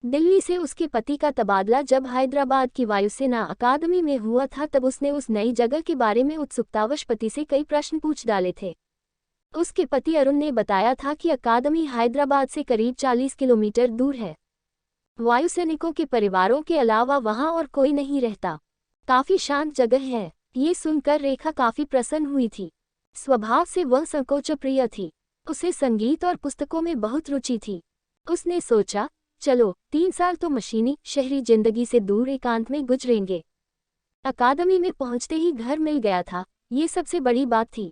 दिल्ली से उसके पति का तबादला जब हैदराबाद की वायुसेना अकादमी में हुआ था तब उसने उस नई जगह के बारे में उत्सुकतावश पति से कई प्रश्न पूछ डाले थे। उसके पति अरुण ने बताया था कि अकादमी हैदराबाद से करीब 40 किलोमीटर दूर है। वायुसैनिकों के परिवारों के अलावा वहां और कोई नहीं रहता। काफी शांत जगह है। ये सुनकर रेखा काफी प्रसन्न हुई थी। स्वभाव से वह संकोचप्रिय थी। उसे संगीत और पुस्तकों में बहुत रुचि थी। उसने सोचा, चलो 3 साल तो मशीनी शहरी जिंदगी से दूर एकांत में गुजरेंगे। अकादमी में पहुंचते ही घर मिल गया था, ये सबसे बड़ी बात थी।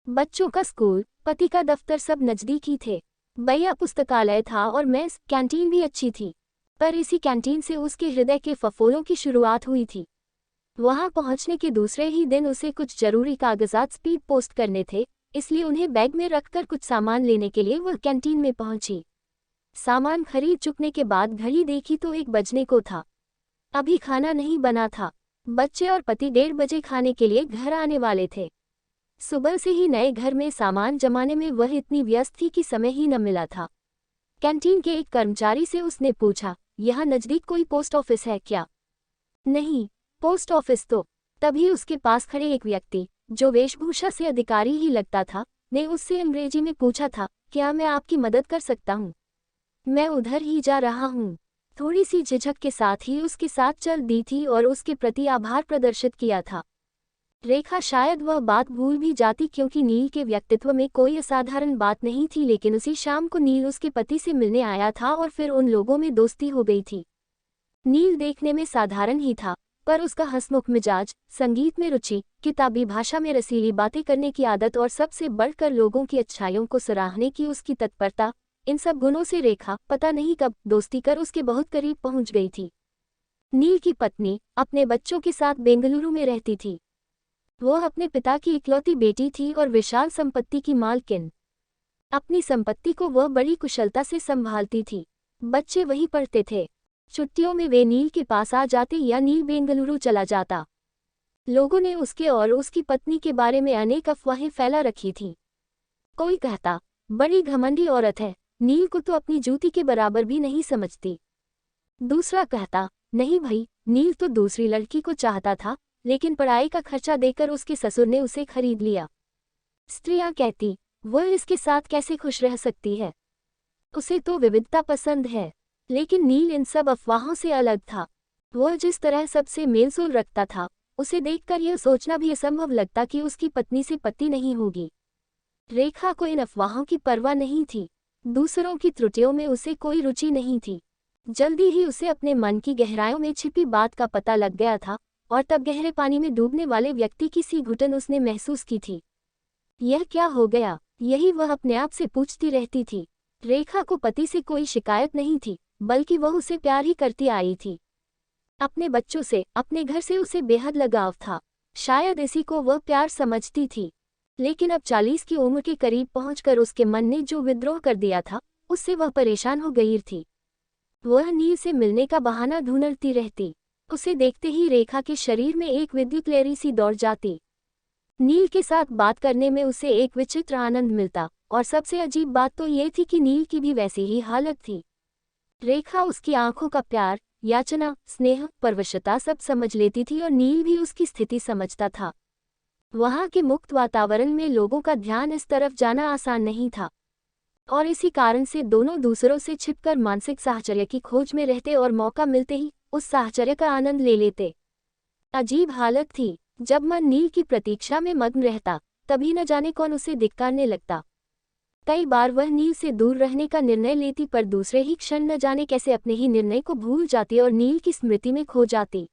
बच्चों का स्कूल, पति का दफ्तर सब नजदीक ही थे। बढ़िया पुस्तकालय था और मेस कैंटीन भी अच्छी थी। पर इसी कैंटीन से उसके हृदय के फफोलों की शुरुआत हुई थी। वहां पहुंचने के दूसरे ही दिन उसे कुछ जरूरी कागजात स्पीड पोस्ट करने थे, इसलिए उन्हें बैग में रखकर कुछ सामान लेने के लिए वह कैंटीन में पहुंची। सामान खरीद चुकने के बाद घड़ी देखी तो 1 बजने को था। अभी खाना नहीं बना था। बच्चे और पति 1:30 बजे खाने के लिए घर आने वाले थे। सुबह से ही नए घर में सामान जमाने में वह इतनी व्यस्त थी कि समय ही न मिला था। कैंटीन के एक कर्मचारी से उसने पूछा, यहाँ नजदीक कोई पोस्ट ऑफिस है क्या? नहीं, पोस्ट ऑफिस तो। तभी उसके पास खड़े एक व्यक्ति, जो वेशभूषा से अधिकारी ही लगता था, ने उससे अंग्रेजी में पूछा था, क्या मैं आपकी मदद कर सकता हूँ? मैं उधर ही जा रहा हूँ। थोड़ी सी झिझक के साथ ही उसके साथ चल दी थी और उसके प्रति आभार प्रदर्शित किया था। रेखा शायद वह बात भूल भी जाती क्योंकि नील के व्यक्तित्व में कोई असाधारण बात नहीं थी, लेकिन उसी शाम को नील उसके पति से मिलने आया था और फिर उन लोगों में दोस्ती हो गई थी। नील देखने में साधारण ही था, पर उसका हंसमुख मिजाज, संगीत में रुचि, किताबी भाषा में रसीली बातें करने की आदत और सबसे बढ़कर लोगों की अच्छाइयों को सराहने की उसकी तत्परता, इन सब गुणों से रेखा पता नहीं कब दोस्ती कर उसके बहुत करीब पहुंच गई थी। नील की पत्नी अपने बच्चों के साथ बेंगलुरु में रहती थी। वह अपने पिता की इकलौती बेटी थी और विशाल संपत्ति की मालकिन। अपनी संपत्ति को वह बड़ी कुशलता से संभालती थी। बच्चे वहीं पढ़ते थे। छुट्टियों में वे नील के पास आ जाते या नील बेंगलुरु चला जाता। लोगों ने उसके और उसकी पत्नी के बारे में अनेक अफवाहें फैला रखी थीं। कोई कहता, बड़ी घमंडी औरत है, नील को तो अपनी जूती के बराबर भी नहीं समझती। दूसरा कहता, नहीं भाई, नील तो दूसरी लड़की को चाहता था, लेकिन पढ़ाई का खर्चा देकर उसके ससुर ने उसे खरीद लिया। स्त्रियां कहती, वह इसके साथ कैसे खुश रह सकती है, उसे तो विविधता पसंद है। लेकिन नील इन सब अफवाहों से अलग था। वह जिस तरह सबसे मेलजोल रखता था, उसे देखकर यह सोचना भी असंभव लगता कि उसकी पत्नी से पति नहीं होगी। रेखा को इन अफवाहों की परवाह नहीं थी। दूसरों की त्रुटियों में उसे कोई रुचि नहीं थी। जल्दी ही उसे अपने मन की गहराइयों में छिपी बात का पता लग गया था, और तब गहरे पानी में डूबने वाले व्यक्ति की सी घुटन उसने महसूस की थी। यह क्या हो गया, यही वह अपने आप से पूछती रहती थी। रेखा को पति से कोई शिकायत नहीं थी, बल्कि वह उसे प्यार ही करती आई थी। अपने बच्चों से, अपने घर से उसे बेहद लगाव था। शायद इसी को वह प्यार समझती थी। लेकिन अब 40 की उम्र के करीब पहुंचकर उसके मन ने जो विद्रोह कर दिया था, उससे वह परेशान हो गई थी। वह नील से मिलने का बहाना ढूंढती रहती। उसे देखते ही रेखा के शरीर में एक विद्युत लहरी सी दौड़ जाती। नील के साथ बात करने में उसे एक विचित्र आनंद मिलता, और सबसे अजीब बात तो ये थी कि नील की भी वैसी ही हालत थी। रेखा उसकी आंखों का प्यार, याचना, स्नेह, परवशता सब समझ लेती थी और नील भी उसकी स्थिति समझता था। वहां के मुक्त वातावरण में लोगों का ध्यान इस तरफ जाना आसान नहीं था, और इसी कारण से दोनों दूसरों से छिपकर मानसिक साहचर्य की खोज में रहते और मौका मिलते ही उस साहचर्य का आनंद ले लेते। अजीब हालत थी। जब मन नील की प्रतीक्षा में मग्न रहता, तभी न जाने कौन उसे धिक्कारने लगता। कई बार वह नील से दूर रहने का निर्णय लेती, पर दूसरे ही क्षण न जाने कैसे अपने ही निर्णय को भूल जाती और नील की स्मृति में खो जाती।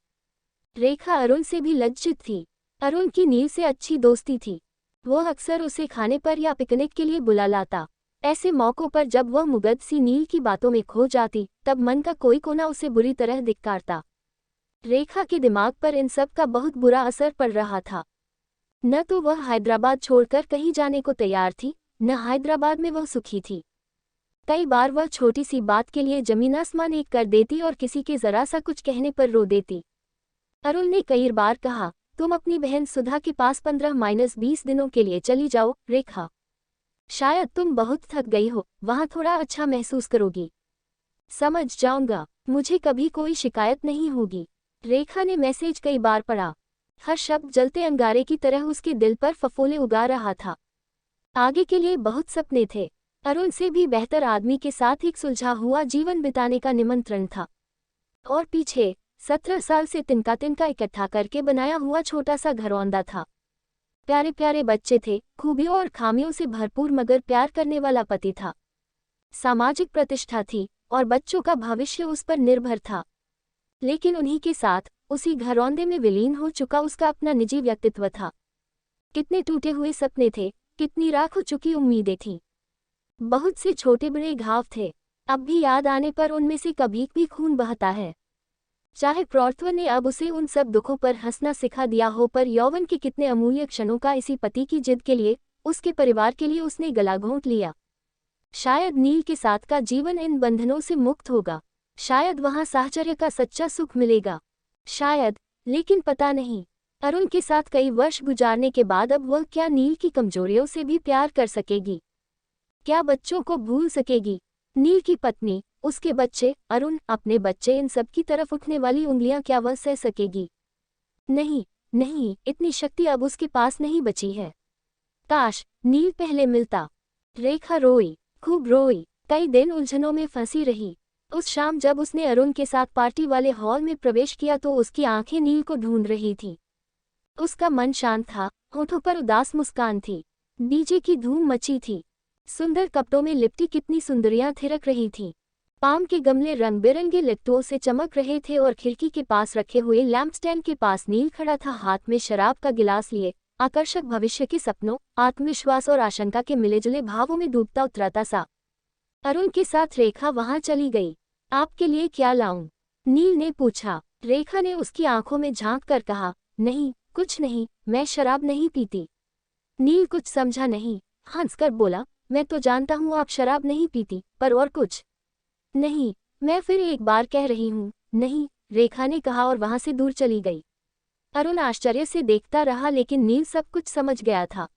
रेखा अरुण से भी लज्जित थी। अरुण की नील से अच्छी दोस्ती थी। वह अक्सर उसे खाने पर या पिकनिक के लिए बुला लाता। ऐसे मौक़ों पर जब वह मुग्ध सी नील की बातों में खो जाती, तब मन का कोई कोना उसे बुरी तरह धिक्कारता। रेखा के दिमाग पर इन सब का बहुत बुरा असर पड़ रहा था। न तो वह हैदराबाद छोड़कर कहीं जाने को तैयार थी, न हैदराबाद में वह सुखी थी। कई बार वह छोटी सी बात के लिए जमीन आसमान एक कर देती और किसी के जरा सा कुछ कहने पर रो देती। अरुण ने कई बार कहा, तुम अपनी बहन सुधा के पास 15-20 दिनों के लिए चली जाओ, रेखा। शायद तुम बहुत थक गई हो, वहां थोड़ा अच्छा महसूस करोगी। समझ जाऊंगा, मुझे कभी कोई शिकायत नहीं होगी। रेखा ने मैसेज कई बार पढ़ा। हर शब्द जलते अंगारे की तरह उसके दिल पर फफोले उगा रहा था। आगे के लिए बहुत सपने थे। अरुण से भी बेहतर आदमी के साथ एक सुलझा हुआ जीवन बिताने का निमंत्रण था। और पीछे 17 साल से तिनका तिनका इकट्ठा करके बनाया हुआ छोटा सा घरौंदा था। प्यारे प्यारे बच्चे थे, खूबियों और खामियों से भरपूर मगर प्यार करने वाला पति था। सामाजिक प्रतिष्ठा थी और बच्चों का भविष्य उस पर निर्भर था। लेकिन उन्हीं के साथ उसी घरौंदे में विलीन हो चुका उसका अपना निजी व्यक्तित्व था। कितने टूटे हुए सपने थे, कितनी राख हो चुकी उम्मीदें थीं। बहुत से छोटे बड़े घाव थे, अब भी याद आने पर उनमें से कभी भी खून बहता है। चाहे प्रौढ़त्व ने अब उसे उन सब दुखों पर हंसना सिखा दिया हो, पर यौवन के कितने अमूल्य क्षणों का इसी पति की जिद के लिए, उसके परिवार के लिए उसने गला घोंट लिया। शायद नील के साथ का जीवन इन बंधनों से मुक्त होगा, शायद वहां साहचर्य का सच्चा सुख मिलेगा, शायद, लेकिन पता नहीं। अरुण के साथ कई वर्ष गुजारने के बाद अब वह क्या नील की कमजोरियों से भी प्यार कर सकेगी? क्या बच्चों को भूल सकेगी? नील की पत्नी, उसके बच्चे, अरुण, अपने बच्चे, इन सब की तरफ उठने वाली उंगलियां क्या वह सह सकेगी? नहीं, नहीं, इतनी शक्ति अब उसके पास नहीं बची है। काश नील पहले मिलता। रेखा रोई, खूब रोई, कई दिन उलझनों में फंसी रही। उस शाम जब उसने अरुण के साथ पार्टी वाले हॉल में प्रवेश किया तो उसकी आंखें नील को ढूंढ रही थीं। उसका मन शांत था, होठों पर उदास मुस्कान थी। डीजे की धूम मची थी। सुंदर कपड़ों में लिपटी कितनी सुंदरियां थिरक रही थीं। पाम के गमले रंग बिरंगे लिट्टों से चमक रहे थे और खिड़की के पास रखे हुए लैंप स्टैंड के पास नील खड़ा था, हाथ में शराब का गिलास लिए, आकर्षक भविष्य के सपनों, आत्मविश्वास और आशंका के मिले-जुले भावों में डूबता उतराता सा। अरुण के साथ रेखा वहां चली गई। आपके लिए क्या लाऊं? नील ने पूछा। रेखा ने उसकी आंखों में झांक कर कहा, नहीं, कुछ नहीं, मैं शराब नहीं पीती। नील कुछ समझा नहीं, हंसकर बोला, मैं तो जानता हूँ आप शराब नहीं पीती, पर और कुछ? नहीं, मैं फिर एक बार कह रही हूँ, नहीं, रेखा ने कहा और वहां से दूर चली गई। अरुण आश्चर्य से देखता रहा, लेकिन नील सब कुछ समझ गया था।